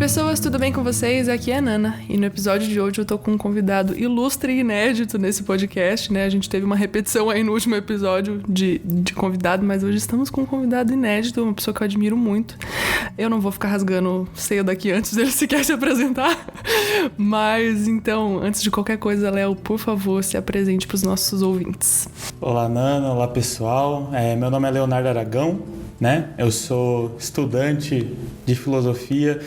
pessoas, tudo bem com vocês? Aqui é a Nana e no episódio de hoje eu tô com um convidado ilustre e inédito nesse podcast, né? A gente teve uma repetição aí no último episódio de convidado, mas hoje estamos com um convidado inédito, uma pessoa que eu admiro muito. Eu não vou ficar rasgando ceia daqui antes dele sequer se apresentar, mas então, antes de qualquer coisa, Léo, por favor, se apresente para os nossos ouvintes. Olá, Nana, olá pessoal, meu nome é Leonardo Aragão, né? Eu sou estudante de filosofia,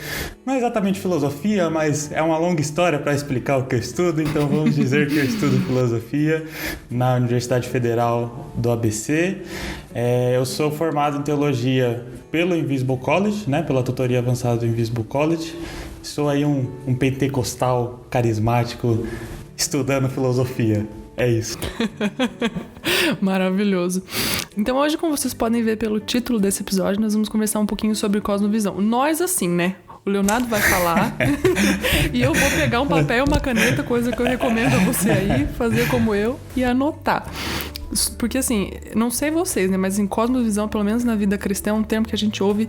não é exatamente filosofia, mas é uma longa história para explicar o que eu estudo, então vamos dizer que eu estudo filosofia na Universidade Federal do ABC. Eu sou formado em teologia pelo Invisible College, né? Pela tutoria avançada do Invisible College. Sou aí um pentecostal carismático estudando filosofia. É isso. Maravilhoso. Então hoje, como vocês podem ver pelo título desse episódio, nós vamos conversar um pouquinho sobre cosmovisão. Nós assim, né? O Leonardo vai falar e eu vou pegar um papel e uma caneta, coisa que eu recomendo a você aí, fazer como eu e anotar. Porque assim, não sei vocês, né? Mas em cosmovisão, pelo menos na vida cristã, é um termo que a gente ouve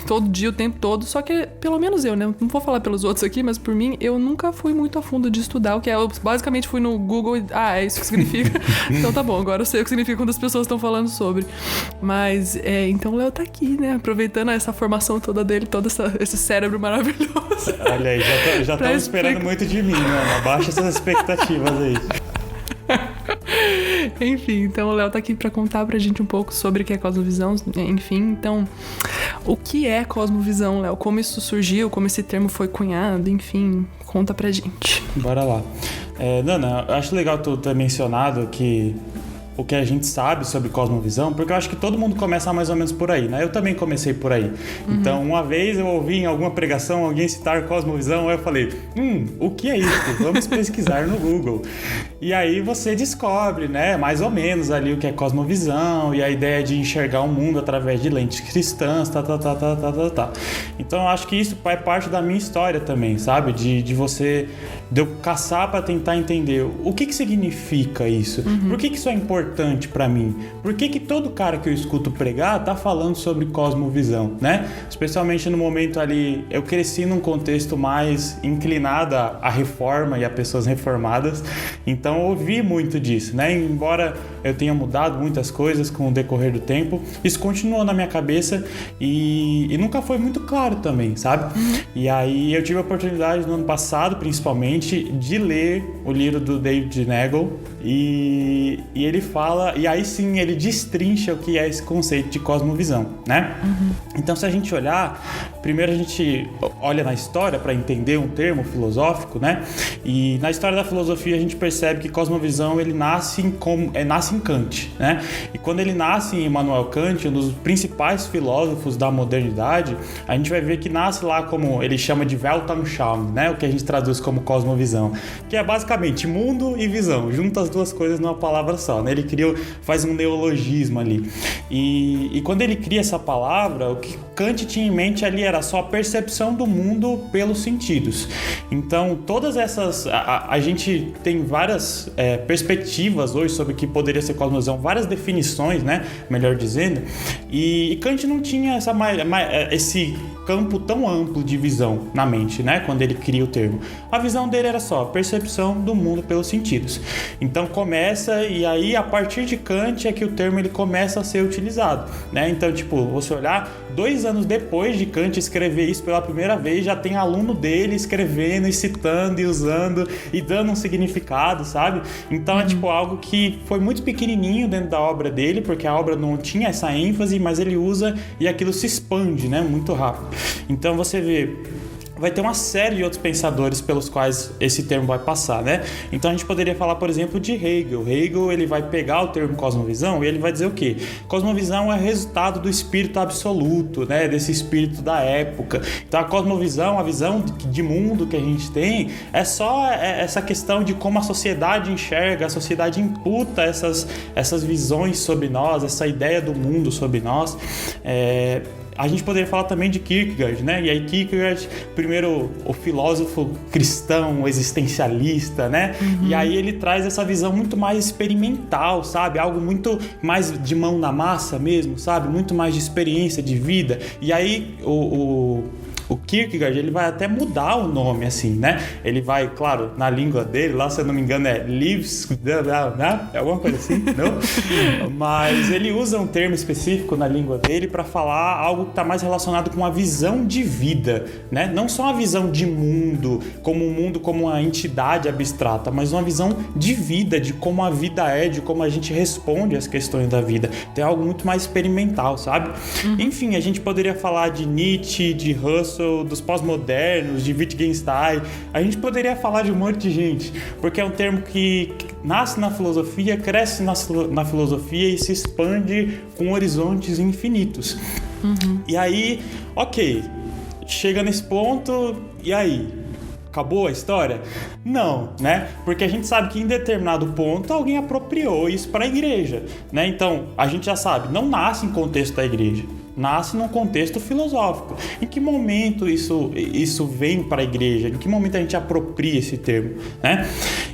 todo dia, o tempo todo. Só que, pelo menos eu, né? Não vou falar pelos outros aqui, mas por mim, eu nunca fui muito a fundo de estudar o que é. Eu basicamente fui no Google e... é isso que significa. Então tá bom, agora eu sei o que significa quando as pessoas estão falando sobre. Mas, então o Léo tá aqui, né? Aproveitando essa formação toda dele, todo esse cérebro maravilhoso. Olha aí, já estão esperando muito de mim, né? Abaixa essas expectativas aí. Enfim, então o Léo tá aqui pra contar pra gente um pouco sobre o que é cosmovisão, enfim, então, o que é cosmovisão, Léo? Como isso surgiu, como esse termo foi cunhado, enfim, conta pra gente. Bora lá. Nana, eu acho legal tu ter mencionado que o que a gente sabe sobre cosmovisão, porque eu acho que todo mundo começa mais ou menos por aí, né? Eu também comecei por aí. Então, uma vez eu ouvi em alguma pregação alguém citar cosmovisão, aí eu falei, o que é isso? Vamos pesquisar no Google. E aí você descobre, né, mais ou menos ali o que é cosmovisão e a ideia de enxergar o mundo através de lentes cristãs, Então, eu acho que isso faz parte da minha história também, sabe? De eu caçar para tentar entender o que significa isso, por que isso é importante para mim, por que todo cara que eu escuto pregar tá falando sobre cosmovisão, né? Especialmente no momento ali, eu cresci num contexto mais inclinado à reforma e a pessoas reformadas, então eu ouvi muito disso, né? Embora eu tenha mudado muitas coisas com o decorrer do tempo, isso continuou na minha cabeça e nunca foi muito claro também, sabe? E aí eu tive a oportunidade no ano passado, principalmente, de ler o livro do David Nagel e ele fala, e aí sim ele destrincha o que é esse conceito de cosmovisão, né? Então, se a gente olhar, primeiro a gente olha na história para entender um termo filosófico, né? E na história da filosofia a gente percebe que cosmovisão ele nasce em Kant, né? E quando ele nasce em Immanuel Kant, um dos principais filósofos da modernidade, a gente vai ver que nasce lá como ele chama de Weltanschauung, né? O que a gente traduz como cosmovisão, que é basicamente mundo e visão, junta as duas coisas numa palavra só, né? Ele faz um neologismo ali. E quando ele cria essa palavra, o que Kant tinha em mente ali era só a percepção do mundo pelos sentidos. Então, todas essas... A gente tem várias perspectivas hoje sobre o que poderia ser cosmovisão, várias definições, né? Melhor dizendo. E Kant não tinha esse campo tão amplo de visão na mente, né? Quando ele cria o termo. A visão dele era só a percepção do mundo pelos sentidos. Então começa, e aí a partir de Kant é que o termo ele começa a ser utilizado, né? Então, tipo, você olhar 2 anos depois de Kant escrever isso pela primeira vez, já tem aluno dele escrevendo e citando e usando e dando um significado, sabe? Então é tipo algo que foi muito pequenininho dentro da obra dele, porque a obra não tinha essa ênfase, mas ele usa e aquilo se expande, né? Muito rápido. Então você vê... vai ter uma série de outros pensadores pelos quais esse termo vai passar, né? Então a gente poderia falar, por exemplo, de Hegel. Hegel, ele vai pegar o termo cosmovisão e ele vai dizer o quê? Cosmovisão é resultado do espírito absoluto, né? Desse espírito da época. Então a cosmovisão, a visão de mundo que a gente tem, é só essa questão de como a sociedade enxerga, a sociedade imputa essas visões sobre nós, essa ideia do mundo sobre nós. A gente poderia falar também de Kierkegaard, né? E aí Kierkegaard, primeiro o filósofo cristão, existencialista, né? E aí ele traz essa visão muito mais experimental, sabe? Algo muito mais de mão na massa mesmo, sabe? Muito mais de experiência de vida. E aí O Kierkegaard, ele vai até mudar o nome, assim, né? Ele vai, claro, na língua dele, lá, se eu não me engano, é lives, né? É alguma coisa assim, não? Mas ele usa um termo específico na língua dele para falar algo que está mais relacionado com a visão de vida, né? Não só uma visão de mundo como uma entidade abstrata, mas uma visão de vida, de como a vida é, de como a gente responde às questões da vida. Tem algo muito mais experimental, sabe? Enfim, a gente poderia falar de Nietzsche, de Husserl, dos pós-modernos, de Wittgenstein. A gente poderia falar de um monte de gente, porque é um termo que nasce na filosofia, cresce na filosofia e se expande com horizontes infinitos. E aí, ok, chega nesse ponto, e aí? Acabou a história? Não, né? Porque a gente sabe que em determinado ponto alguém apropriou isso para a igreja, né? Então, a gente já sabe, não nasce em contexto da igreja, nasce num contexto filosófico. Em que momento isso vem para a igreja? Em que momento a gente apropria esse termo, né?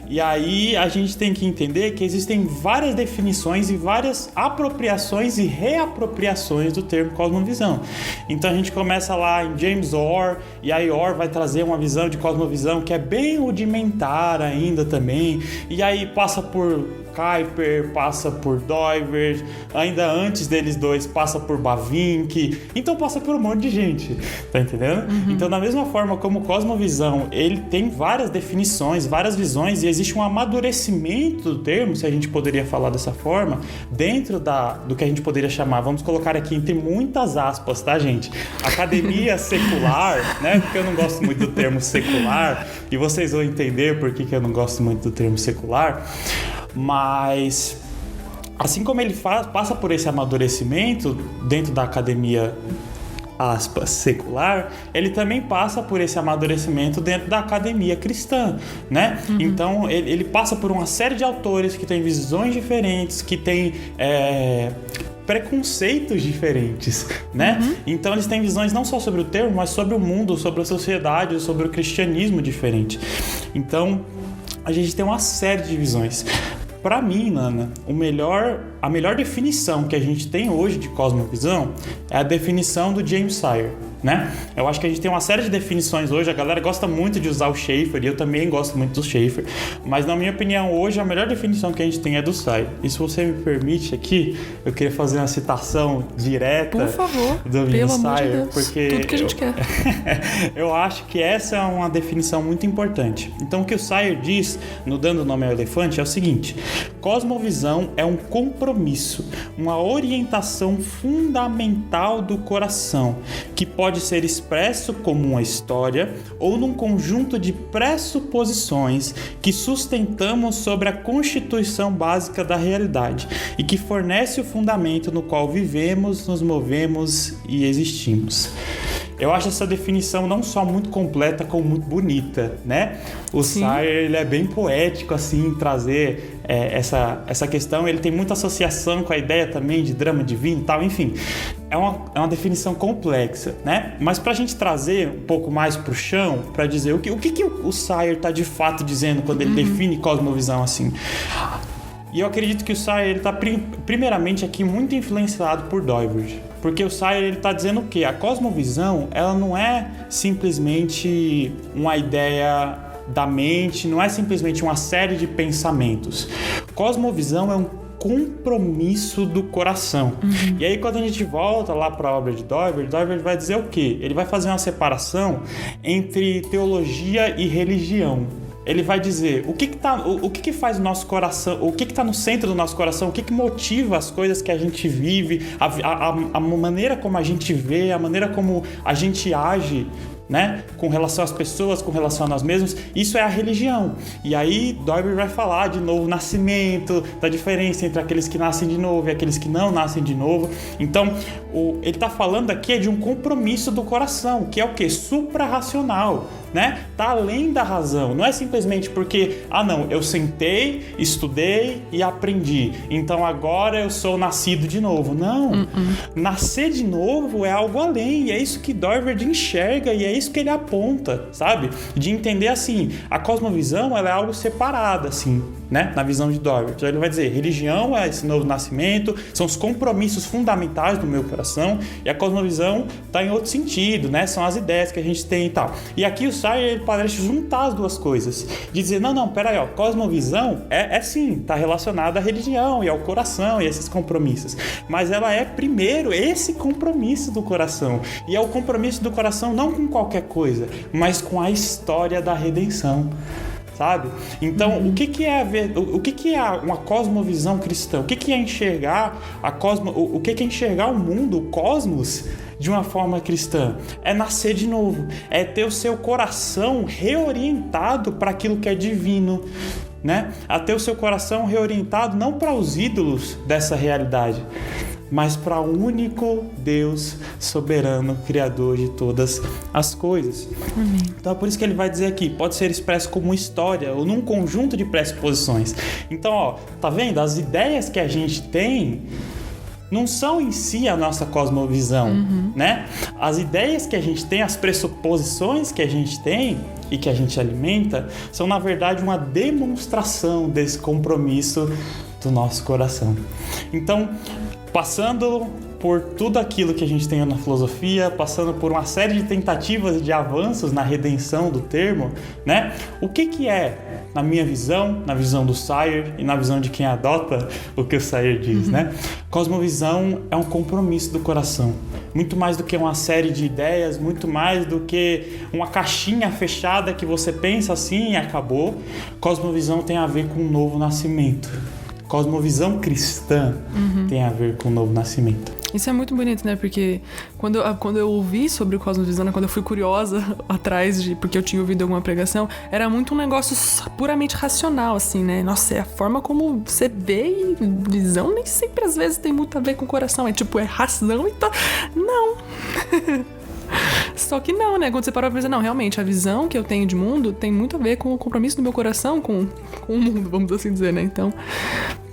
E aí a gente tem que entender que existem várias definições e várias apropriações e reapropriações do termo cosmovisão. Então a gente começa lá em James Orr, e aí Orr vai trazer uma visão de cosmovisão que é bem rudimentar ainda também, e aí passa por Kuyper, passa por Doivert, ainda antes deles dois passa por Bavinck, então passa por um monte de gente, tá entendendo? Então, da mesma forma como cosmovisão, ele tem várias definições, várias visões, e existe um amadurecimento do termo, se a gente poderia falar dessa forma, dentro do que a gente poderia chamar, vamos colocar aqui entre muitas aspas, tá, gente? Academia secular, né? Porque eu não gosto muito do termo secular, e vocês vão entender por que eu não gosto muito do termo secular. Mas, assim como ele passa por esse amadurecimento dentro da academia, aspas, secular, ele também passa por esse amadurecimento dentro da academia cristã, né? Então, ele passa por uma série de autores que têm visões diferentes, que têm preconceitos diferentes, né? Então eles têm visões não só sobre o termo, mas sobre o mundo, sobre a sociedade, sobre o cristianismo diferente. Então, a gente tem uma série de visões. Para mim, Nana, a melhor definição que a gente tem hoje de cosmovisão é a definição do James Sire, né? Eu acho que a gente tem uma série de definições hoje, a galera gosta muito de usar o Schaeffer, e eu também gosto muito do Schaeffer, mas na minha opinião hoje a melhor definição que a gente tem é do Sire. E se você me permite aqui, eu queria fazer uma citação direta, por favor, do pelo Sire, amor de Deus, porque tudo que a gente quer. Eu acho que essa é uma definição muito importante. Então o que o Sire diz, no Dando Nome ao Elefante, é o seguinte: cosmovisão é um compromisso, uma orientação fundamental do coração, que pode ser expresso como uma história ou num conjunto de pressuposições que sustentamos sobre a constituição básica da realidade e que fornece o fundamento no qual vivemos, nos movemos e existimos. Eu acho essa definição não só muito completa, como muito bonita, né? O Sire, ele é bem poético, assim, em trazer essa questão. Ele tem muita associação com a ideia também de drama divino e tal, enfim. É uma definição complexa, né? Mas pra gente trazer um pouco mais pro chão, pra dizer o que o Sire tá de fato dizendo quando ele define cosmovisão assim. E eu acredito que o Sire está primeiramente aqui muito influenciado por Doivert. Porque o Sire está dizendo o quê? A cosmovisão, ela não é simplesmente uma ideia da mente, não é simplesmente uma série de pensamentos. Cosmovisão é um compromisso do coração. E aí quando a gente volta lá para a obra de Doivert vai dizer o quê? Ele vai fazer uma separação entre teologia e religião. Ele vai dizer o que faz o nosso coração, o que está no centro do nosso coração, o que motiva as coisas que a gente vive, a maneira como a gente vê, a maneira como a gente age, né? Com relação às pessoas, com relação a nós mesmos. Isso é a religião. E aí Doivert vai falar de novo nascimento, da diferença entre aqueles que nascem de novo e aqueles que não nascem de novo. Então, ele está falando aqui de um compromisso do coração, que é o quê? Suprarracional, né? Tá além da razão. Não é simplesmente porque, não, eu sentei, estudei e aprendi, então agora eu sou nascido de novo. Não. Nascer de novo é algo além, e é isso que Doivert enxerga, e é isso que ele aponta, sabe? De entender assim, a cosmovisão, ela é algo separado, assim, né? Na visão de Dorbert. Então ele vai dizer, religião é esse novo nascimento, são os compromissos fundamentais do meu coração, e a cosmovisão está em outro sentido, né? São as ideias que a gente tem e tal. E aqui o Sayer parece juntar as duas coisas, de dizer, não, peraí, ó, cosmovisão é sim, está relacionada à religião e ao coração e esses compromissos, mas ela é primeiro esse compromisso do coração, e é o compromisso do coração não com qualquer coisa, mas com a história da redenção, sabe? Então, o que é uma cosmovisão cristã? O que é enxergar o que é enxergar o mundo, o cosmos, de uma forma cristã? É nascer de novo, é ter o seu coração reorientado para aquilo que é divino, né? A ter o seu coração reorientado não para os ídolos dessa realidade, mas para o único Deus soberano, criador de todas as coisas. Então é por isso que ele vai dizer aqui, pode ser expresso como uma história ou num conjunto de pressuposições. Então, ó, tá vendo? As ideias que a gente tem não são em si a nossa cosmovisão, né? As ideias que a gente tem, as pressuposições que a gente tem e que a gente alimenta, são na verdade uma demonstração desse compromisso do nosso coração. Então, passando por tudo aquilo que a gente tem na filosofia, passando por uma série de tentativas de avanços na redenção do termo, né? O que é, na minha visão, na visão do Sayer e na visão de quem adota o que o Sayer diz, né? Cosmovisão é um compromisso do coração. Muito mais do que uma série de ideias, muito mais do que uma caixinha fechada que você pensa assim e acabou. Cosmovisão tem a ver com um novo nascimento. Cosmovisão cristã tem a ver com o novo nascimento. Isso é muito bonito, né? Porque quando eu ouvi sobre cosmovisão, quando eu fui curiosa atrás porque eu tinha ouvido alguma pregação, era muito um negócio puramente racional, assim, né? Nossa, é a forma como você vê, e visão nem sempre às vezes tem muito a ver com o coração. É tipo, é razão e tá... Não! Só que não, né? Quando você parou pra pensar, não, realmente, a visão que eu tenho de mundo tem muito a ver com o compromisso do meu coração com o mundo, vamos assim dizer, né? Então,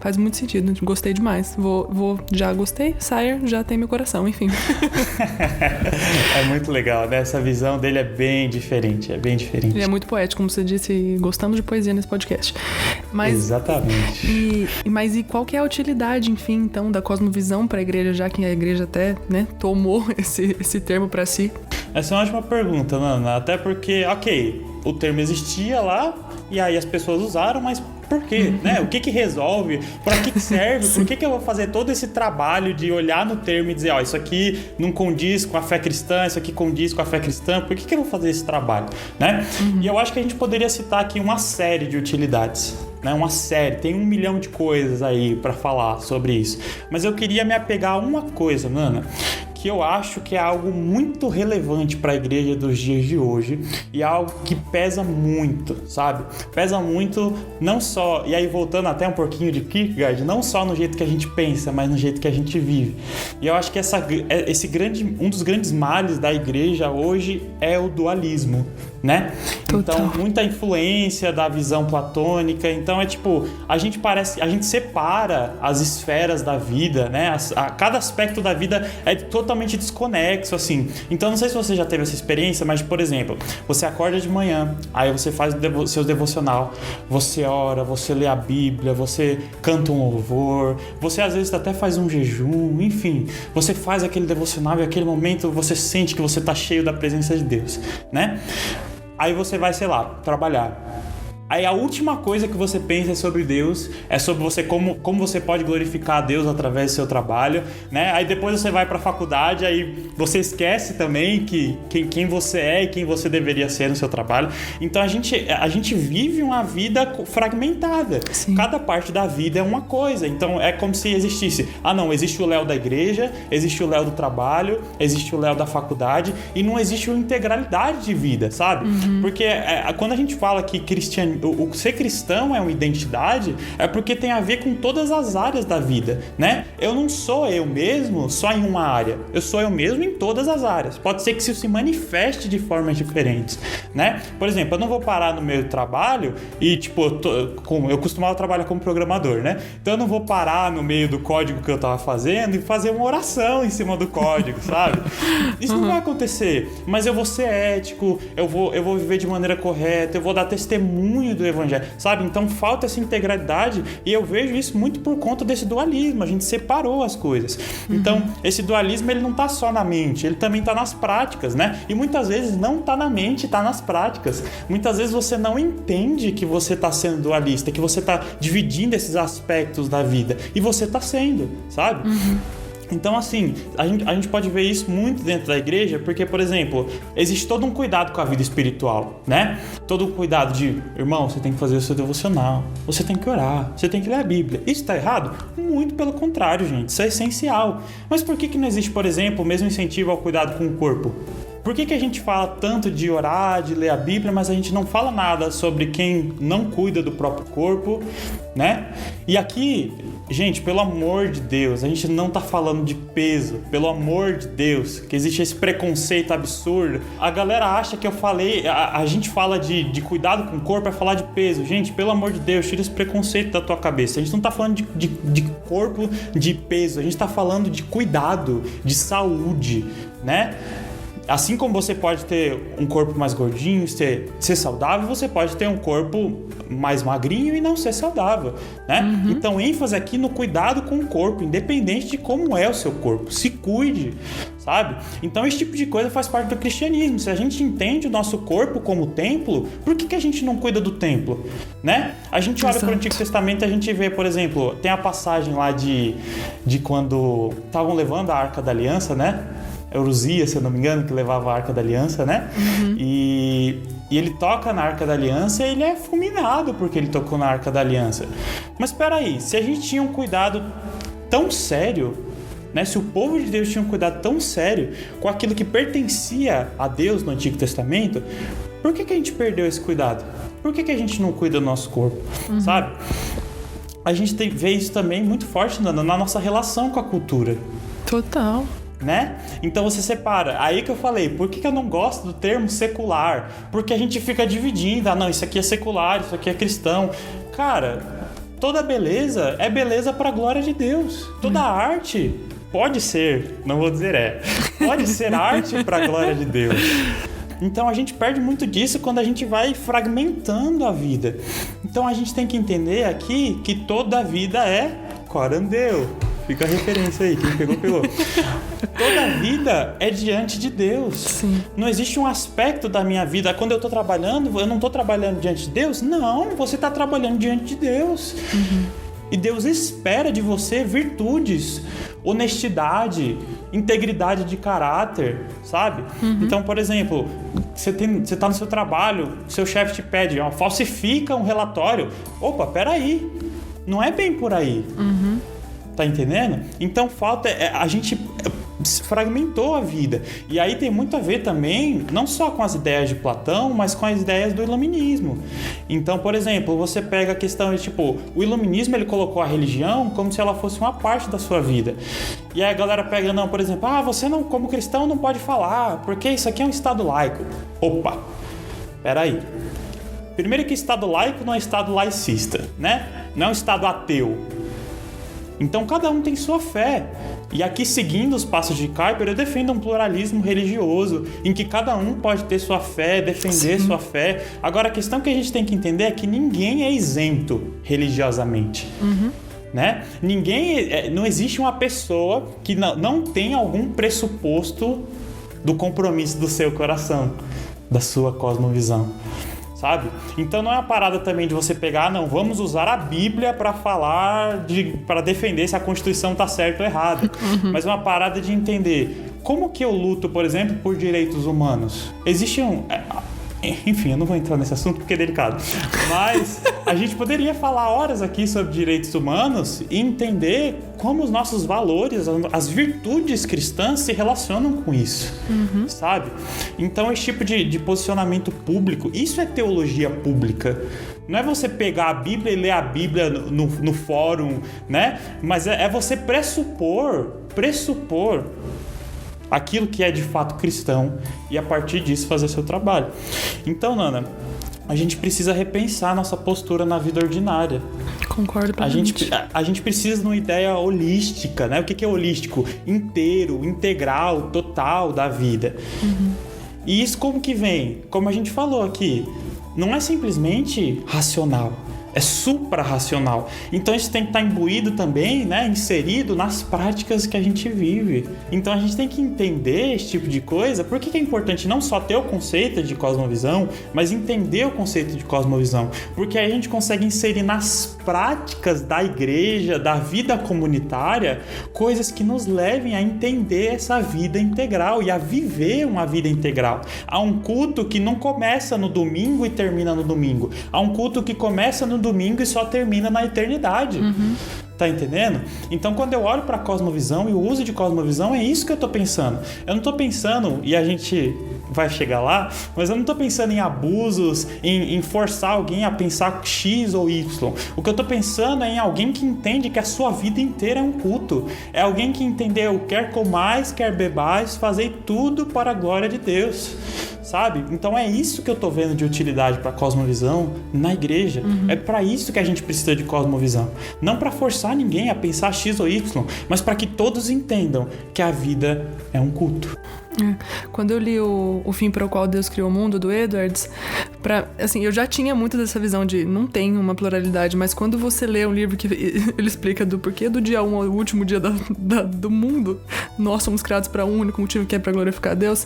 faz muito sentido. Gostei demais. Já gostei, Sayer já tem meu coração, enfim. É muito legal, né? Essa visão dele é bem diferente, Ele é muito poético, como você disse, e gostamos de poesia nesse podcast. Exatamente. Mas qual que é a utilidade, enfim, então, da cosmovisão para a igreja, já que a igreja até, né, tomou esse termo para si? Essa é uma ótima pergunta, Nana. Até porque, ok, o termo existia lá e aí as pessoas usaram, mas por quê? Né? O que resolve? Para que serve? Por que eu vou fazer todo esse trabalho de olhar no termo e dizer, ó, isso aqui não condiz com a fé cristã, isso aqui condiz com a fé cristã, por que eu vou fazer esse trabalho? Né? E eu acho que a gente poderia citar aqui uma série de utilidades. Né? Uma série, tem 1 milhão de coisas aí para falar sobre isso. Mas eu queria me apegar a uma coisa, Nana, que eu acho que é algo muito relevante para a igreja dos dias de hoje e algo que pesa muito, sabe? Pesa muito não só, e aí voltando até um pouquinho de Kierkegaard, não só no jeito que a gente pensa, mas no jeito que a gente vive. E eu acho que um dos grandes males da igreja hoje é o dualismo, né? Total. Então, muita influência da visão platônica. Então, é tipo, a gente separa as esferas da vida, né? Cada aspecto da vida é totalmente desconexo, assim. Então, não sei se você já teve essa experiência, mas, por exemplo, você acorda de manhã, aí você faz seu devocional, você ora, você lê a Bíblia, você canta um louvor, você às vezes até faz um jejum, enfim, você faz aquele devocional e naquele momento você sente que você tá cheio da presença de Deus, né? Aí você vai, sei lá, trabalhar. Aí a última coisa que você pensa é sobre Deus, é sobre você, como você pode glorificar a Deus através do seu trabalho, né? Aí depois você vai para a faculdade, aí você esquece também quem você é e quem você deveria ser no seu trabalho. Então a gente vive uma vida fragmentada. Sim. Cada parte da vida é uma coisa. Então é como se existisse, existe o Léo da igreja, existe o Léo do trabalho, existe o Léo da faculdade e não existe uma integralidade de vida, sabe? Porque quando a gente fala que o ser cristão é uma identidade, é porque tem a ver com todas as áreas da vida, né? Eu não sou eu mesmo só em uma área, eu sou eu mesmo em todas as áreas. Pode ser que isso se manifeste de formas diferentes, né? Por exemplo, eu não vou parar no meio do trabalho e, tipo, eu costumava trabalhar como programador, né? Então eu não vou parar no meio do código que eu tava fazendo e fazer uma oração em cima do código, sabe? Isso não vai acontecer, mas eu vou ser ético, eu vou viver de maneira correta, eu vou dar testemunho testemunho do evangelho, sabe? Então falta essa integralidade e eu vejo isso muito por conta desse dualismo, a gente separou as coisas. Então, esse dualismo, ele não tá só na mente, ele também tá nas práticas, né? E muitas vezes não tá na mente, tá nas práticas. Muitas vezes você não entende que você tá sendo dualista, que você tá dividindo esses aspectos da vida, e você tá sendo, sabe? Então, assim, a gente pode ver isso muito dentro da igreja, porque, por exemplo, existe todo um cuidado com a vida espiritual, né? Todo um cuidado de, irmão, você tem que fazer o seu devocional, você tem que orar, você tem que ler a Bíblia. Isso tá errado? Muito pelo contrário, gente, isso é essencial. Mas por que não existe, por exemplo, o mesmo incentivo ao cuidado com o corpo? Por que a gente fala tanto de orar, de ler a Bíblia, mas a gente não fala nada sobre quem não cuida do próprio corpo, né? E aqui, gente, pelo amor de Deus, a gente não tá falando de peso, pelo amor de Deus, que existe esse preconceito absurdo. A galera acha que eu falei, a gente fala de cuidado com o corpo, é falar de peso. Gente, pelo amor de Deus, tira esse preconceito da tua cabeça. A gente não tá falando de corpo, de peso, a gente tá falando de cuidado, de saúde, né? Assim como você pode ter um corpo mais gordinho, ser saudável, você pode ter um corpo mais magrinho e não ser saudável, né? Então, ênfase aqui no cuidado com o corpo, independente de como é o seu corpo. Se cuide, sabe? Então, esse tipo de coisa faz parte do cristianismo. Se a gente entende o nosso corpo como templo, por que a gente não cuida do templo, né? A gente olha para o Antigo Testamento e a gente vê, por exemplo, tem a passagem lá de quando estavam levando a Arca da Aliança, né? Uzias, se eu não me engano, que levava a Arca da Aliança, né? E ele toca na Arca da Aliança e ele é fulminado porque ele tocou na Arca da Aliança. Mas espera aí, se a gente tinha um cuidado tão sério, né? Se o povo de Deus tinha um cuidado tão sério com aquilo que pertencia a Deus no Antigo Testamento, por que a gente perdeu esse cuidado? Por que a gente não cuida do nosso corpo, sabe? A gente vê isso também muito forte na nossa relação com a cultura. Total. Né? Então você separa. Aí que eu falei, por que eu não gosto do termo secular? Porque a gente fica dividindo, não, isso aqui é secular, isso aqui é cristão. Cara, toda beleza é beleza para a glória de Deus. Toda arte pode ser, não vou dizer pode ser arte para a glória de Deus. Então a gente perde muito disso quando a gente vai fragmentando a vida. Então a gente tem que entender aqui que toda a vida é corandeu. Fica a referência aí, quem pegou, pegou. Toda vida é diante de Deus. Sim. Não existe um aspecto da minha vida. Quando eu estou trabalhando, eu não estou trabalhando diante de Deus? Não, você está trabalhando diante de Deus. E Deus espera de você virtudes, honestidade, integridade de caráter, sabe? Então, por exemplo, você está no seu trabalho, seu chefe te pede, falsifica um relatório. Opa, peraí, não é bem por aí. Tá entendendo? Então a gente fragmentou a vida. E aí tem muito a ver também, não só com as ideias de Platão, mas com as ideias do iluminismo. Então, por exemplo, você pega a questão de, o iluminismo, ele colocou a religião como se ela fosse uma parte da sua vida. E aí a galera pega, não, por exemplo, você não, como cristão, não pode falar, porque isso aqui é um estado laico. Opa, peraí. Primeiro que estado laico não é estado laicista, né? Não é um estado ateu. Então cada um tem sua fé. E aqui, seguindo os passos de Kuyper, eu defendo um pluralismo religioso em que cada um pode ter sua fé, defender sua fé. Agora, a questão que a gente tem que entender é que ninguém é isento religiosamente. Né? Não existe uma pessoa que não tem algum pressuposto do compromisso do seu coração, da sua cosmovisão. Sabe? Então não é uma parada também de você pegar, não, vamos usar a Bíblia para falar, para defender se a Constituição tá certa ou errada. Mas é uma parada de entender como que eu luto, por exemplo, por direitos humanos. Existe enfim, eu não vou entrar nesse assunto porque é delicado. Mas a gente poderia falar horas aqui sobre direitos humanos e entender como os nossos valores, as virtudes cristãs se relacionam com isso, sabe? Então, esse tipo de posicionamento público, isso é teologia pública. Não é você pegar a Bíblia e ler a Bíblia no fórum, né? Mas é você pressupor aquilo que é de fato cristão e a partir disso fazer seu trabalho. Então, Nana, a gente precisa repensar nossa postura na vida ordinária. Concordo plenamente. A gente precisa de uma ideia holística, né? O que é holístico? Inteiro, integral, total da vida. E isso como que vem? Como a gente falou aqui, não é simplesmente racional, é suprarracional. Então isso tem que estar imbuído também, né, inserido nas práticas que a gente vive. Então a gente tem que entender esse tipo de coisa. Por que é importante não só ter o conceito de cosmovisão, mas entender o conceito de cosmovisão? Porque aí a gente consegue inserir nas práticas da igreja, da vida comunitária, coisas que nos levem a entender essa vida integral e a viver uma vida integral. Há um culto que não começa no domingo e termina no domingo. Há um culto que começa no domingo e só termina na eternidade. Tá entendendo? Então, quando eu olho para a cosmovisão e o uso de cosmovisão, é isso que eu tô pensando. Eu não tô pensando, e a gente vai chegar lá, mas eu não tô pensando em abusos, em forçar alguém a pensar X ou Y. O que eu tô pensando é em alguém que entende que a sua vida inteira é um culto. É alguém que entendeu, quer comais, quer bebais, fazer tudo para a glória de Deus. Sabe? Então é isso que eu tô vendo de utilidade para cosmovisão na igreja. É para isso que a gente precisa de cosmovisão. Não para forçar ninguém a pensar X ou Y, mas para que todos entendam que a vida é um culto. Quando eu li o Fim para o Qual Deus Criou o Mundo, do Edwards, assim, eu já tinha muito dessa visão de não tem uma pluralidade, mas quando você lê um livro que ele explica do porquê do dia 1 ao último dia do mundo, nós somos criados para um único motivo, que é para glorificar a Deus,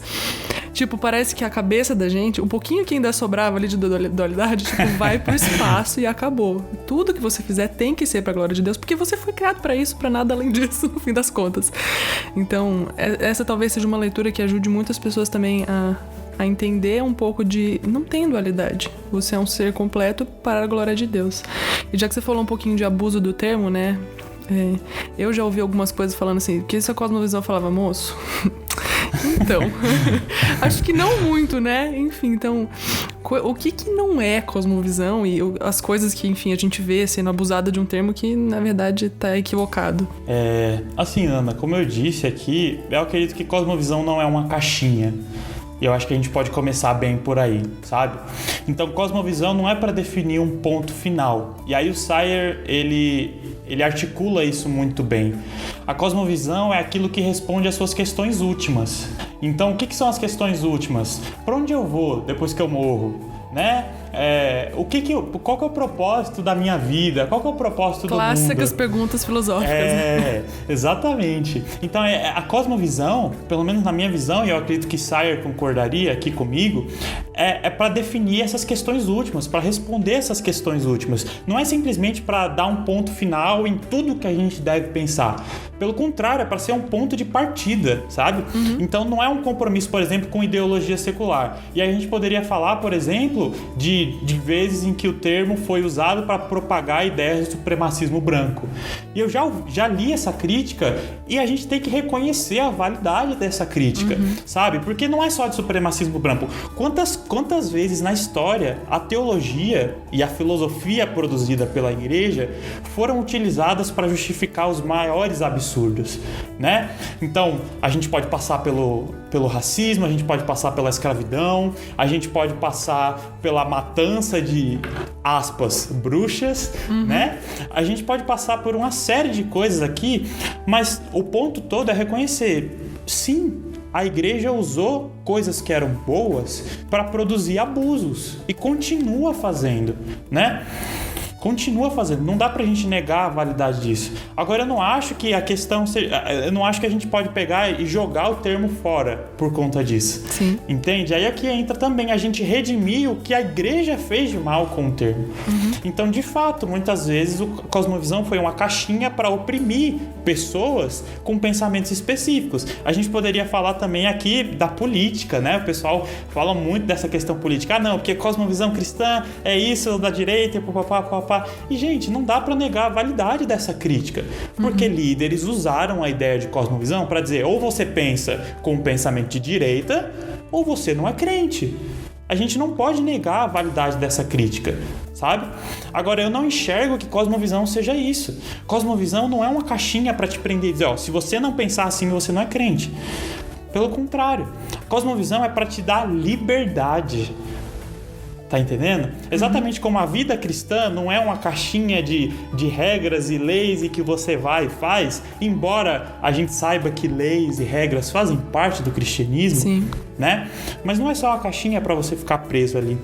tipo, parece que a cabeça da gente, um pouquinho que ainda sobrava ali de dualidade, tipo, vai pro espaço e acabou. Tudo que você fizer tem que ser pra glória de Deus, porque você foi criado pra isso, pra nada além disso, no fim das contas. Então, essa talvez seja uma leitura que ajude muitas pessoas também a entender um pouco de... Não tem dualidade. Você é um ser completo para a glória de Deus. E já que você falou um pouquinho de abuso do termo, né? Eu já ouvi algumas coisas falando assim, que se a cosmovisão falava, moço... Então, acho que não muito, né? Enfim, então, o que não é cosmovisão e as coisas que, enfim, a gente vê sendo abusada de um termo que, na verdade, tá equivocado. Assim, Ana, como eu disse aqui, eu acredito que cosmovisão não é uma caixinha. E eu acho que a gente pode começar bem por aí, sabe? Então, cosmovisão não é para definir um ponto final. E aí o Sayer, ele articula isso muito bem. A cosmovisão é aquilo que responde às suas questões últimas. Então, o que são as questões últimas? Para onde eu vou depois que eu morro? Né? Qual que é o propósito da minha vida? Qual que é o propósito do mundo? Clássicas perguntas filosóficas. Né? Exatamente. Então, a cosmovisão, pelo menos na minha visão, e eu acredito que Sayer concordaria aqui comigo, é para definir essas questões últimas, para responder essas questões últimas. Não é simplesmente para dar um ponto final em tudo que a gente deve pensar. Pelo contrário, é para ser um ponto de partida, sabe? Então, não é um compromisso, por exemplo, com ideologia secular. E aí a gente poderia falar, por exemplo, de vezes em que o termo foi usado para propagar ideias de supremacismo branco. E eu já li essa crítica e a gente tem que reconhecer a validade dessa crítica, sabe? Porque não é só de supremacismo branco. Quantas vezes na história a teologia e a filosofia produzida pela igreja foram utilizadas para justificar os maiores absurdos, né? Então, a gente pode passar pelo racismo, a gente pode passar pela escravidão, a gente pode passar pela matança de, aspas, bruxas, né? A gente pode passar por uma série de coisas aqui, mas o ponto todo é reconhecer, sim, a igreja usou coisas que eram boas para produzir abusos e continua fazendo, né? Continua fazendo, não dá pra gente negar a validade disso. Agora, eu não acho que a questão seja, eu não acho que a gente pode pegar e jogar o termo fora por conta disso. Sim. Entende? Aí aqui entra também a gente redimir o que a igreja fez de mal com o termo. Então, de fato, muitas vezes a cosmovisão foi uma caixinha para oprimir pessoas com pensamentos específicos. A gente poderia falar também aqui da política, né? O pessoal fala muito dessa questão política. Ah, não, porque cosmovisão cristã é isso da direita e papapá. E, gente, não dá para negar a validade dessa crítica, porque líderes usaram a ideia de cosmovisão para dizer ou você pensa com um pensamento de direita ou você não é crente. A gente não pode negar a validade dessa crítica, sabe? Agora, eu não enxergo que cosmovisão seja isso. Cosmovisão não é uma caixinha para te prender e dizer, ó, se você não pensar assim, você não é crente. Pelo contrário, cosmovisão é para te dar liberdade. Tá entendendo? Exatamente como a vida cristã não é uma caixinha de regras e leis e que você vai e faz, embora a gente saiba que leis e regras fazem parte do cristianismo, Sim. né? Mas não é só uma caixinha para você ficar preso ali.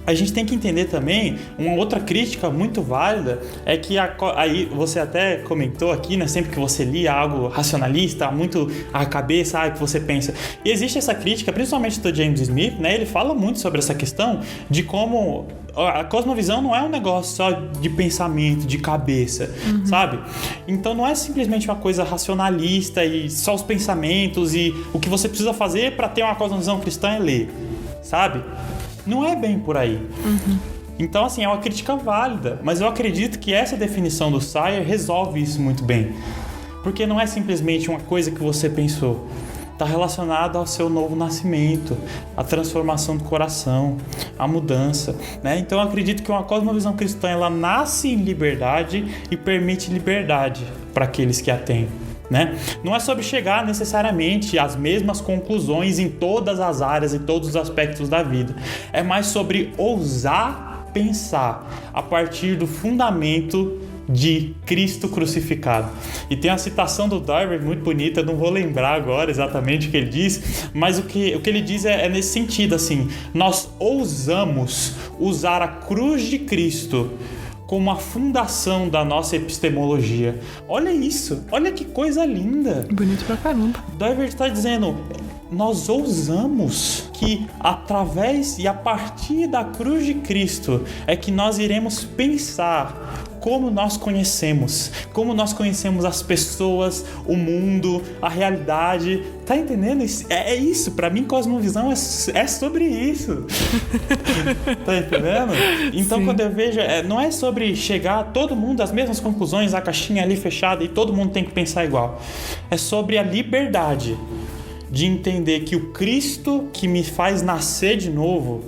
a gente tem que entender também, uma outra crítica muito válida é que aí você até comentou aqui, né, sempre que você lia algo racionalista, muito à cabeça, que você pensa. E existe essa crítica, principalmente do James Smith, né, ele fala muito sobre essa questão de como a cosmovisão não é um negócio só de pensamento, de cabeça, sabe? Então não é simplesmente uma coisa racionalista e só os pensamentos e o que você precisa fazer para ter uma cosmovisão cristã é ler, sabe? Não é bem por aí. Então, assim, é uma crítica válida, mas eu acredito que essa definição do Sayer resolve isso muito bem. Porque não é simplesmente uma coisa que você pensou. Está relacionado ao seu novo nascimento, à transformação do coração, à mudança, né? Então, eu acredito que uma cosmovisão cristã, ela nasce em liberdade e permite liberdade para aqueles que a têm. Né? Não é sobre chegar necessariamente às mesmas conclusões em todas as áreas e todos os aspectos da vida. É mais sobre ousar pensar a partir do fundamento de Cristo crucificado. E tem a citação do Doiver muito bonita, não vou lembrar agora exatamente o que ele diz, mas o que ele diz é nesse sentido, assim, nós ousamos usar a cruz de Cristo como a fundação da nossa epistemologia. Olha isso, olha que coisa linda. Bonito pra caramba. Doiver está dizendo, nós ousamos que através e a partir da cruz de Cristo é que nós iremos pensar como nós conhecemos as pessoas, o mundo, a realidade. Tá entendendo? É isso, pra mim cosmovisão é sobre isso. Tá entendendo? Então, sim, quando eu vejo, não é sobre chegar a todo mundo às mesmas conclusões, a caixinha ali fechada e todo mundo tem que pensar igual. É sobre a liberdade de entender que o Cristo que me faz nascer de novo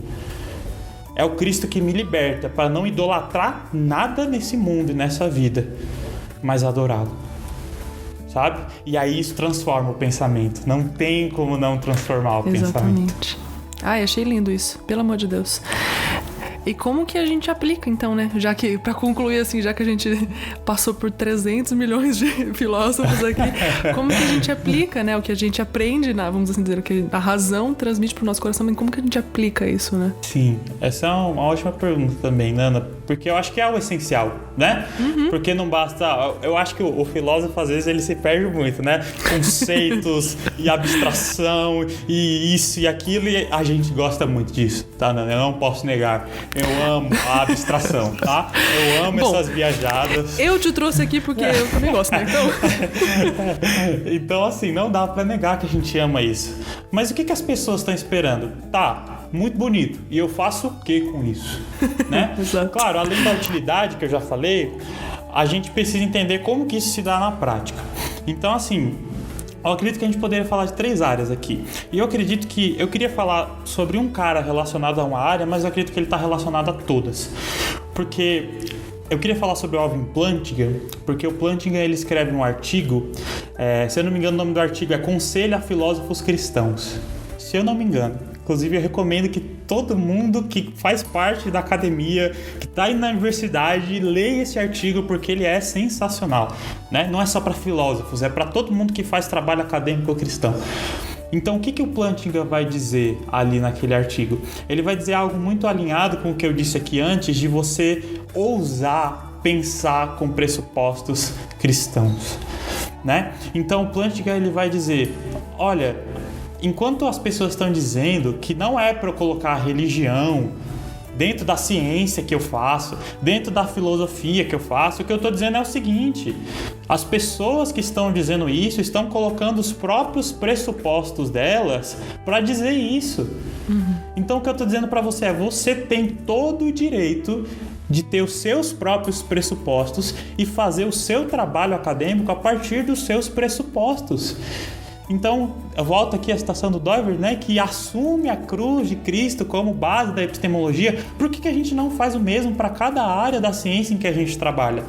é o Cristo que me liberta para não idolatrar nada nesse mundo e nessa vida, mas adorá-lo, sabe? E aí isso transforma o pensamento. Não tem como não transformar o pensamento. Exatamente. Ai, achei lindo isso, pelo amor de Deus. E como que a gente aplica, então, né? Já que, pra concluir, assim, já que a gente passou por 300 milhões de filósofos aqui, como que a gente aplica, né? O que a gente aprende, vamos assim dizer, o que a razão transmite pro nosso coração, mas como que a gente aplica isso, né? Sim, essa é uma ótima pergunta também, Nana, porque eu acho que é o essencial, né? Porque não basta... Eu acho que o filósofo, às vezes, ele se perde muito, né? Conceitos e abstração e isso e aquilo, e a gente gosta muito disso, tá, Nana? Eu não posso negar. Eu amo a abstração, tá? Eu amo essas viajadas. Eu te trouxe aqui porque eu também gosto, né? Então, assim, não dá pra negar que a gente ama isso. Mas o que as pessoas estão esperando? Tá, muito bonito. E eu faço o que com isso? Né? Exato. Claro, além da utilidade que eu já falei, a gente precisa entender como que isso se dá na prática. Então, assim... eu acredito que a gente poderia falar de 3 áreas aqui. E eu acredito que... eu queria falar sobre um cara relacionado a uma área, mas eu acredito que ele está relacionado a todas. Porque eu queria falar sobre o Alvin Plantinga, porque o Plantinga, ele escreve um artigo, se eu não me engano o nome do artigo é Conselho a Filósofos Cristãos. Se eu não me engano. Inclusive, eu recomendo que todo mundo que faz parte da academia, que está aí na universidade, leia esse artigo, porque ele é sensacional, né? Não é só para filósofos, é para todo mundo que faz trabalho acadêmico cristão. Então, o que o Plantinga vai dizer ali naquele artigo? Ele vai dizer algo muito alinhado com o que eu disse aqui antes, de você ousar pensar com pressupostos cristãos, né? Então, o Plantinga, ele vai dizer, olha... enquanto as pessoas estão dizendo que não é para eu colocar a religião dentro da ciência que eu faço, dentro da filosofia que eu faço, o que eu estou dizendo é o seguinte: as pessoas que estão dizendo isso estão colocando os próprios pressupostos delas para dizer isso. Então o que eu estou dizendo para você é: você tem todo o direito de ter os seus próprios pressupostos e fazer o seu trabalho acadêmico a partir dos seus pressupostos. Então, eu volto aqui à citação do Doiver, né, que assume a cruz de Cristo como base da epistemologia. Por que a gente não faz o mesmo para cada área da ciência em que a gente trabalha?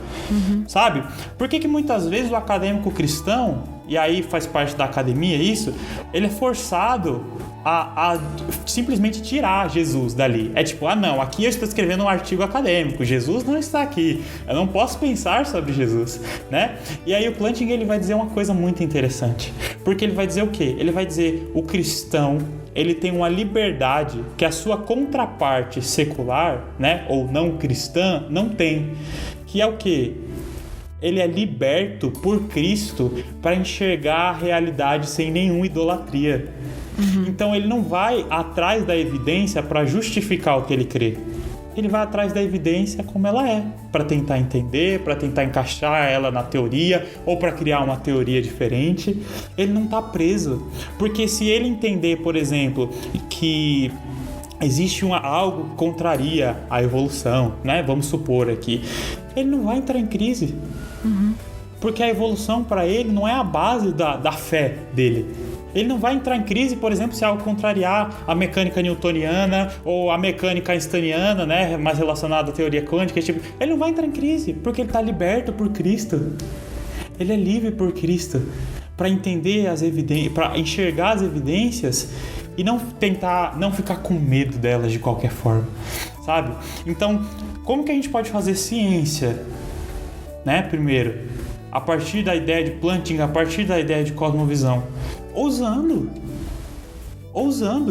Sabe? Por que muitas vezes o acadêmico cristão, e aí faz parte da academia isso, ele é forçado a simplesmente tirar Jesus dali. É tipo, não, aqui eu estou escrevendo um artigo acadêmico, Jesus não está aqui, eu não posso pensar sobre Jesus, né? E aí o Plantinga, ele vai dizer uma coisa muito interessante, porque ele vai dizer o quê? Ele vai dizer, o cristão, ele tem uma liberdade que a sua contraparte secular, né, ou não cristã, não tem, que é o quê? Ele é liberto por Cristo para enxergar a realidade sem nenhuma idolatria. Então ele não vai atrás da evidência para justificar o que ele crê. Ele vai atrás da evidência como ela é, para tentar entender, para tentar encaixar ela na teoria ou para criar uma teoria diferente. Ele não está preso, porque se ele entender, por exemplo, que existe algo que contraria a evolução, né? Vamos supor aqui, ele não vai entrar em crise. Porque a evolução para ele não é a base da fé dele. Ele não vai entrar em crise, por exemplo, se algo contrariar a mecânica newtoniana ou a mecânica einsteiniana, né, mais relacionada à teoria quântica. Tipo, ele não vai entrar em crise, porque ele está liberto por Cristo. Ele é livre por Cristo para entender as evidências, para enxergar as evidências e não ficar com medo delas de qualquer forma, sabe? Então, como que a gente pode fazer ciência, né? Primeiro, a partir da ideia de Plantinga, a partir da ideia de cosmovisão, ousando,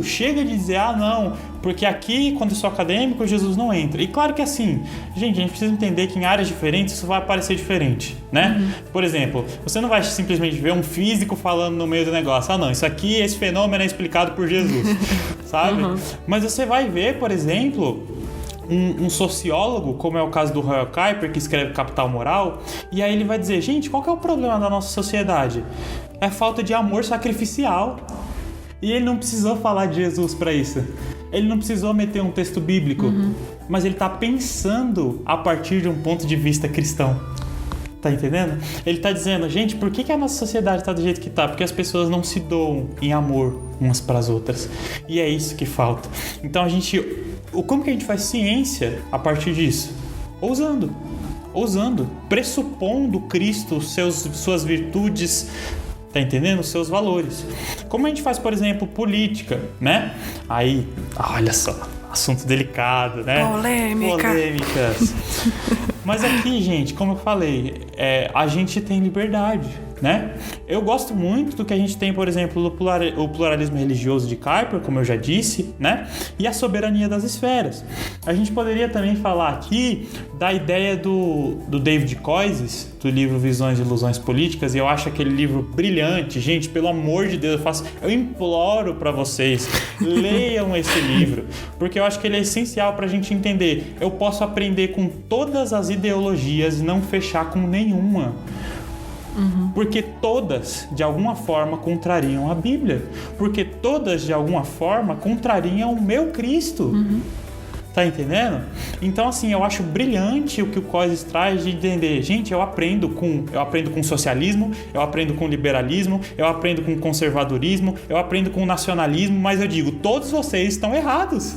chega de dizer, não, porque aqui, quando eu sou acadêmico, Jesus não entra. E claro que assim, gente, a gente precisa entender que em áreas diferentes isso vai parecer diferente, né? Por exemplo, você não vai simplesmente ver um físico falando no meio do negócio, não, isso aqui, esse fenômeno é explicado por Jesus, sabe? Mas você vai ver, por exemplo, um sociólogo, como é o caso do Royal Kuiper, que escreve Capital Moral, e aí ele vai dizer, gente, qual que é o problema da nossa sociedade? É a falta de amor sacrificial. E ele não precisou falar de Jesus para isso. Ele não precisou meter um texto bíblico, mas ele está pensando a partir de um ponto de vista cristão. Tá entendendo? Ele está dizendo, gente, por que a nossa sociedade está do jeito que está? Porque as pessoas não se doam em amor umas para as outras. E é isso que falta. Então como que a gente faz ciência a partir disso? Ousando, pressupondo Cristo, suas virtudes, tá entendendo? Os seus valores. Como a gente faz, por exemplo, política, né? Aí, olha só, assunto delicado, né? Polêmicas. Mas aqui, gente, como eu falei, a gente tem liberdade, né? Eu gosto muito do que a gente tem, por exemplo, o pluralismo religioso de Kuiper, como eu já disse, né? E a soberania das esferas. A gente poderia também falar aqui da ideia do David Koyzis, do livro Visões e Ilusões Políticas, e eu acho aquele livro brilhante. Gente, pelo amor de Deus, eu imploro para vocês, leiam esse livro, porque eu acho que ele é essencial para a gente entender. Eu posso aprender com todas as ideologias e não fechar com nenhuma. Porque todas, de alguma forma, contrariam a Bíblia. Porque todas, de alguma forma, contrariam o meu Cristo. Tá entendendo? Então, assim, eu acho brilhante o que o Koyzis traz de entender. Gente, eu aprendo com socialismo, eu aprendo com liberalismo, eu aprendo com conservadorismo, eu aprendo com nacionalismo, mas eu digo, todos vocês estão errados.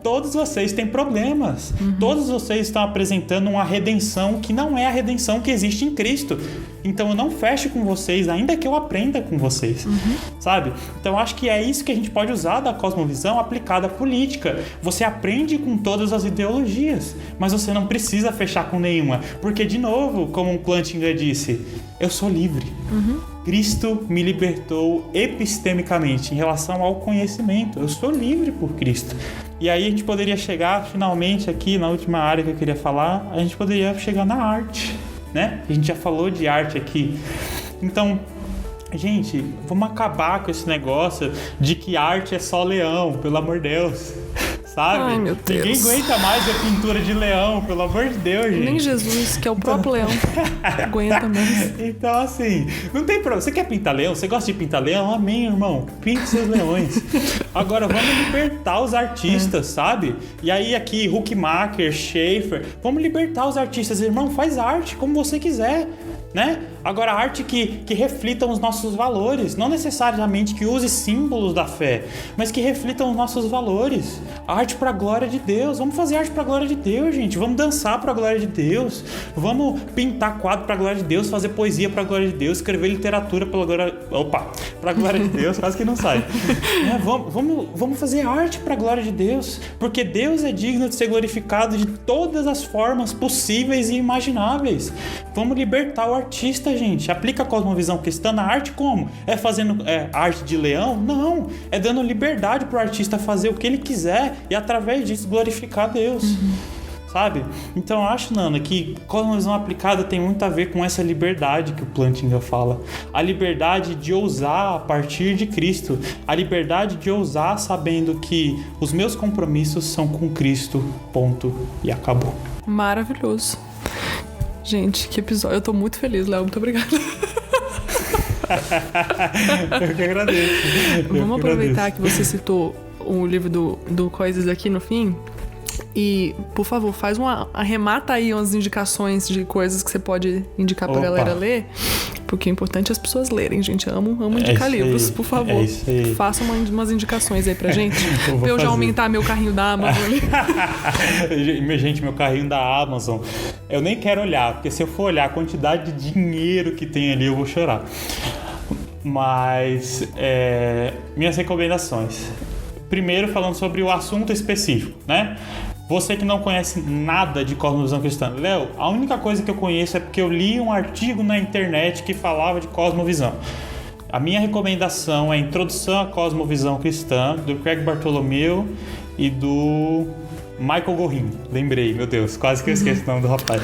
Todos vocês têm problemas. Todos vocês estão apresentando uma redenção que não é a redenção que existe em Cristo. Então eu não fecho com vocês, ainda que eu aprenda com vocês, sabe? Então eu acho que é isso que a gente pode usar da cosmovisão aplicada à política. Você aprende com todas as ideologias, mas você não precisa fechar com nenhuma, porque, de novo, como o Plantinga disse, eu sou livre. Cristo me libertou epistemicamente em relação ao conhecimento. Eu sou livre por Cristo. E aí a gente poderia chegar, finalmente, aqui na última área que eu queria falar, a gente poderia chegar na arte, né? A gente já falou de arte aqui. Então, gente, vamos acabar com esse negócio de que arte é só leão, pelo amor de Deus. Sabe? Ai, meu Deus. Ninguém aguenta mais a pintura de leão, pelo amor de Deus, gente. Nem Jesus, que é o próprio leão, aguenta mais. Então, assim, não tem problema. Você quer pintar leão? Você gosta de pintar leão? Amém, irmão. Pinte seus leões. Agora, vamos libertar os artistas, sabe? E aí, aqui, Huckmacher, Schaeffer, vamos libertar os artistas. Irmão, faz arte como você quiser, né? Agora, arte que reflitam os nossos valores, não necessariamente que use símbolos da fé, mas que reflitam os nossos valores. Arte para a glória de Deus. Vamos fazer arte para a glória de Deus, gente. Vamos dançar para a glória de Deus. Vamos pintar quadro para a glória de Deus, fazer poesia para a glória de Deus, escrever literatura para a glória de Deus, quase que não sai. Vamos fazer arte para a glória de Deus, porque Deus é digno de ser glorificado de todas as formas possíveis e imagináveis. Vamos libertar o artista, gente. Aplica a cosmovisão cristã na arte como? É fazendo arte de leão? Não. É dando liberdade pro artista fazer o que ele quiser e através disso glorificar a Deus. Sabe? Então eu acho, Nana, que cosmovisão aplicada tem muito a ver com essa liberdade que o Plantinga fala. A liberdade de ousar a partir de Cristo. A liberdade de ousar sabendo que os meus compromissos são com Cristo. Ponto. E acabou. Maravilhoso. Gente, que episódio. Eu tô muito feliz, Léo. Muito obrigada. Eu que agradeço. Vamos aproveitar que você citou o livro do Coisas aqui no fim. E, por favor, arremata aí umas indicações de coisas que você pode indicar pra galera ler. Porque é importante as pessoas lerem, gente. Amo indicar livros, por favor. É isso aí. Faça umas indicações aí pra gente. Pra eu já aumentar meu carrinho da Amazon ali. Gente, meu carrinho da Amazon, eu nem quero olhar, porque se eu for olhar a quantidade de dinheiro que tem ali, eu vou chorar. Mas, minhas recomendações. Primeiro, falando sobre o assunto específico, né? Você que não conhece nada de cosmovisão cristã. Léo, a única coisa que eu conheço é porque eu li um artigo na internet que falava de cosmovisão. A minha recomendação é a Introdução à Cosmovisão Cristã, do Craig Bartholomew e do Michael Gorin. Lembrei, meu Deus, quase que eu esqueci o nome do rapaz.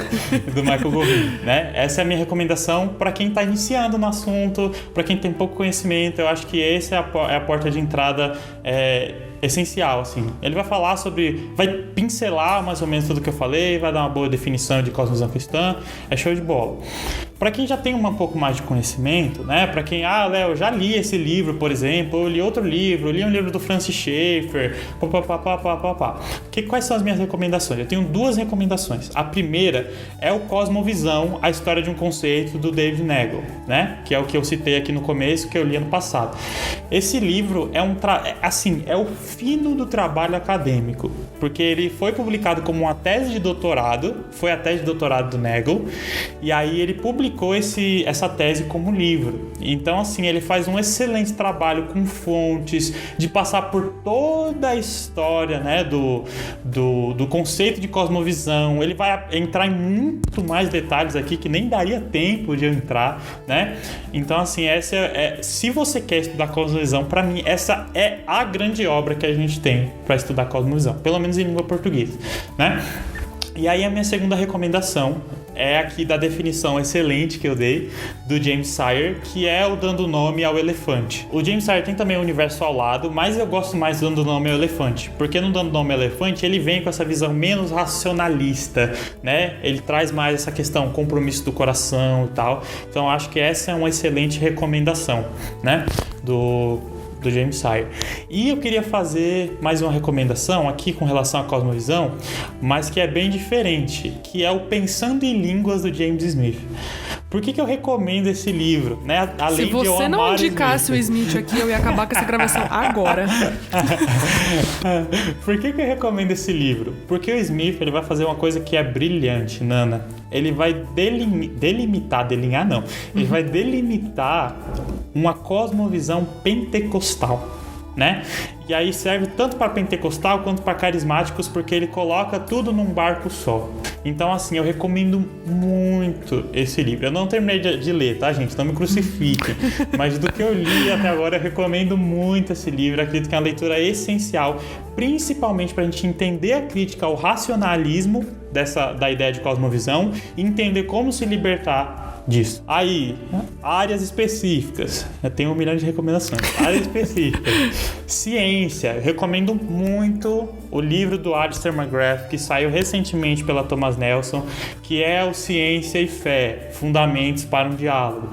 Do Michael Gorin, né? Essa é a minha recomendação para quem está iniciando no assunto, para quem tem pouco conhecimento. Eu acho que essa é a porta de entrada essencial, assim. Ele vai falar vai pincelar mais ou menos tudo que eu falei, vai dar uma boa definição de cosmovisão cristã. É show de bola. Para quem já tem um pouco mais de conhecimento, né? Para quem, Léo, eu já li esse livro, por exemplo, eu li outro livro, eu li um livro do Francis Schaeffer, Quais são as minhas recomendações? Eu tenho 2 recomendações. A primeira é o Cosmovisão, a história de um conceito do David Nagel, né? Que é o que eu citei aqui no começo, que eu li ano passado. Esse livro é o fino do trabalho acadêmico, porque ele foi publicado como uma tese de doutorado, foi a tese de doutorado do Nagel, e aí ele publicou essa tese como livro. Então, assim, ele faz um excelente trabalho com fontes, de passar por toda a história, né, do conceito de cosmovisão. Ele vai entrar em muito mais detalhes aqui que nem daria tempo de eu entrar, né? Então, assim, se você quer estudar cosmovisão, para mim, essa é a grande obra que a gente tem para estudar cosmovisão, pelo menos em língua portuguesa, né? E aí a minha segunda recomendação é aqui da definição excelente que eu dei do James Sire, que é o dando nome ao elefante. O James Sire tem também o universo ao lado, mas eu gosto mais do dando nome ao elefante, porque no dando nome ao elefante ele vem com essa visão menos racionalista, né? Ele traz mais essa questão, compromisso do coração e tal. Então eu acho que essa é uma excelente recomendação, né? Do James Sire. E eu queria fazer mais uma recomendação aqui com relação à cosmovisão, mas que é bem diferente, que é o Pensando em Línguas do James Smith. Por que eu recomendo esse livro? Né? Além Se você não indicasse o Smith aqui, eu ia acabar com essa gravação agora. Por que eu recomendo esse livro? Porque o Smith ele vai fazer uma coisa que é brilhante, Nana. Ele vai delimitar uma cosmovisão pentecostal, né? E aí serve tanto para pentecostal quanto para carismáticos, porque ele coloca tudo num barco só. Então, assim, eu recomendo muito esse livro. Eu não terminei de ler, tá, gente? Não me crucifiquem. Mas do que eu li até agora, eu recomendo muito esse livro. Eu acredito que é uma leitura essencial, principalmente para a gente entender a crítica ao racionalismo da ideia de cosmovisão e entender como se libertar disso. Aí, áreas específicas. Eu tenho 1 milhão de recomendações. Áreas específicas. Ciência. Eu recomendo muito o livro do Alistair McGrath, que saiu recentemente pela Thomas Nelson, que é o Ciência e Fé, Fundamentos para um Diálogo.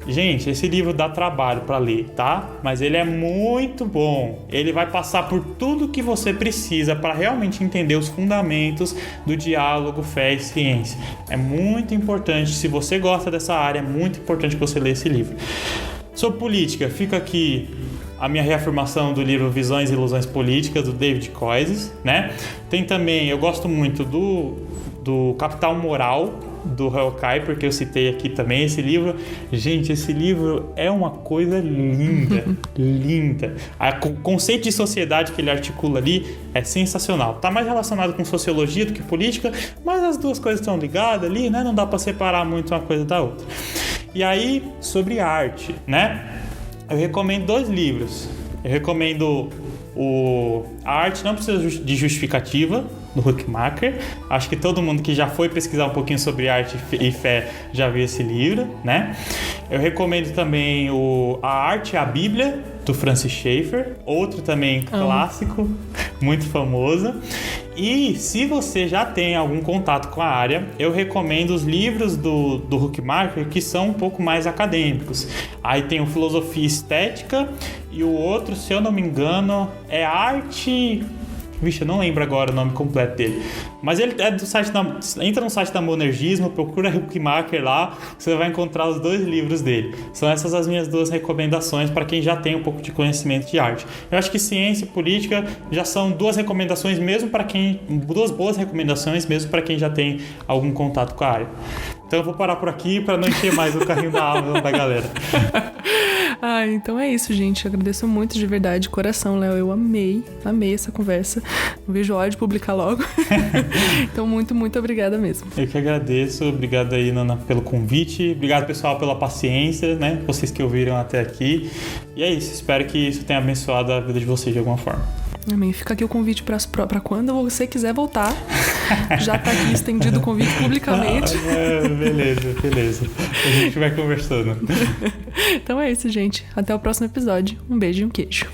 Gente, esse livro dá trabalho para ler, tá? Mas ele é muito bom. Ele vai passar por tudo que você precisa para realmente entender os fundamentos do diálogo, fé e ciência. É muito importante, se você gosta dessa área, é muito importante que você leia esse livro. Sobre política, fica aqui a minha reafirmação do livro Visões e Ilusões Políticas, do David Koyzis, né? Tem também, eu gosto muito do Capital Moral, do Hal Kuyper, que eu citei aqui também, esse livro. Gente, esse livro é uma coisa linda, linda. O conceito de sociedade que ele articula ali é sensacional. Tá mais relacionado com sociologia do que política, mas as duas coisas estão ligadas ali, né? Não dá para separar muito uma coisa da outra. E aí, sobre arte, né? Eu recomendo 2 livros. Eu recomendo A Arte Não Precisa de Justificativa, do Huckmacher. Acho que todo mundo que já foi pesquisar um pouquinho sobre arte e fé já viu esse livro, né? Eu recomendo também A Arte e a Bíblia, do Francis Schaeffer, outro também clássico, muito famoso. E se você já tem algum contato com a área, eu recomendo os livros do Huckmacher, que são um pouco mais acadêmicos. Aí tem o Filosofia Estética e o outro, se eu não me engano, é Arte... Vixe, eu não lembro agora o nome completo dele. Mas ele é do site entra no site da Monergismo, procura Huckmacher lá, você vai encontrar os 2 livros dele. São essas as minhas 2 recomendações para quem já tem um pouco de conhecimento de arte. Eu acho que ciência e política já são 2 recomendações, mesmo para quem... 2 boas recomendações, mesmo para quem já tem algum contato com a área. Então eu vou parar por aqui para não encher mais o carrinho da Amazon da galera. Então é isso, gente. Eu agradeço muito de verdade, de coração, Léo. Eu amei essa conversa. Não vejo hora de publicar logo. Então, muito, muito obrigada mesmo. Eu que agradeço. Obrigado aí, Nana, pelo convite. Obrigado, pessoal, pela paciência, né? Vocês que ouviram até aqui. E é isso. Espero que isso tenha abençoado a vida de vocês de alguma forma. Amém. Fica aqui o convite para quando você quiser voltar. Já tá aqui estendido o convite publicamente. Beleza. A gente vai conversando. Então é isso, gente. Até o próximo episódio. Um beijo e um queijo.